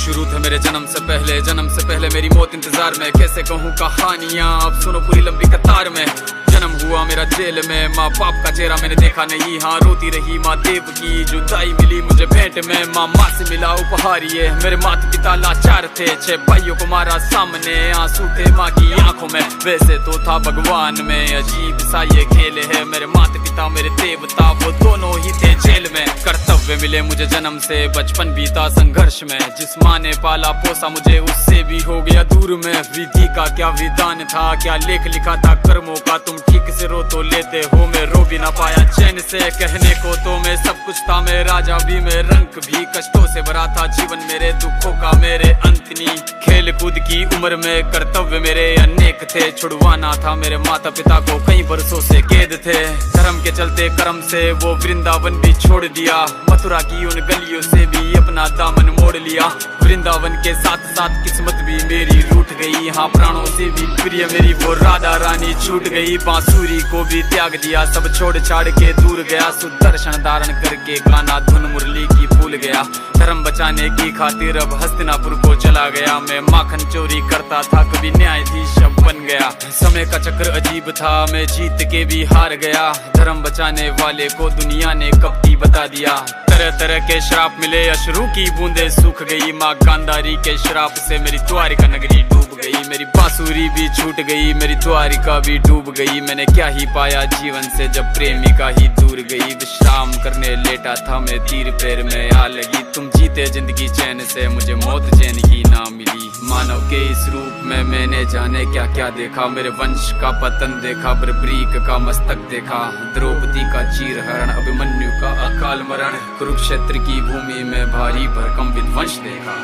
शुरू थे मेरे जन्म से पहले मेरी मौत इंतजार में। कैसे कहूँ कहानियाँ, अब सुनो पूरी लंबी कतार में। जन्म हुआ मेरा जेल में, माँ बाप का चेहरा मैंने देखा नहीं। हाँ रोती रही माँ देव की, जुदाई मिली मुझे भेंट में। माँ से मिला उपहार ये, मेरे माता पिता लाचार थे। 6 भाइयों को मारा सामने, आंसू थे माँ की आंखों में। वैसे तो था भगवान में, अजीब सा ये खेल है। मेरे माता पिता मेरे देवता, वो दोनों ही थे जेल में। कर्तव्य मिले मुझे जन्म से, बचपन बीता संघर्ष में। जिस माँ ने पाला पोसा मुझे, उससे भी हो गया दूर में। विधि का क्या विधान था, क्या लेख लिखा था कर्मों का। तुम ठीक से रो तो लेते हो, मैं रो भी ना पाया चैन से। कहने को तो मैं सब कुछ था, मैं राजा भी, मैं रंक भी। कष्टों से भरा था जीवन मेरे, दुखों का मेरे अंत नहीं। खेल कूद की उम्र में कर्तव्य मेरे अनेक थे। छुड़वाना था मेरे माता पिता को, कई बरसों से कैद थे। धर्म के चलते कर्म से वो वृंदावन भी छोड़ दिया। मथुरा की उन गलियों से भी अपना दामन मोड़ लिया। वृंदावन के साथ साथ किस्मत भी मेरी रूठ गई। हाँ प्राणों से भी प्रिय मेरी वो राधा रानी छूट गई। बांसुरी को भी त्याग दिया, सब छोड़ छाड़ के दूर गया। सुदर्शन धारण करके गाना धुन मुरली की भूल गया। धर्म बचाने की खातिर अब हस्तिनापुर को चला गया। मैं माखन चोरी करता था, कभी न्यायाधीश अब बन गया। समय का चक्र अजीब था, मैं जीत के भी हार गया। धर्म बचाने वाले को दुनिया ने कपटी बता दिया। तरह तरह के श्राप मिले, अश्रु की बूंदे सूख गई। माँ गांधारी के श्राप से मेरी द्वारिका नगरी डूब गई। मेरी बांसुरी भी छूट गई, मेरी द्वारिका भी डूब गई। मैंने क्या ही पाया जीवन से, जब प्रेमिका ही दूर गई। विश्राम करने लेटा था मैं, तीर पैर में आ लगी। तुम जीते जिंदगी चैन से, मुझे मौत चैन की ना मिली। मानव के इस रूप में मैंने जाने क्या क्या देखा। मेरे वंश का पतन देखा, बर्बरीक का मस्तक देखा। द्रौपदी का चीरहरण, अभिमन्यु का अकाल मरण। कुरुक्षेत्र की भूमि में भारी भरकम विध्वंस देखा।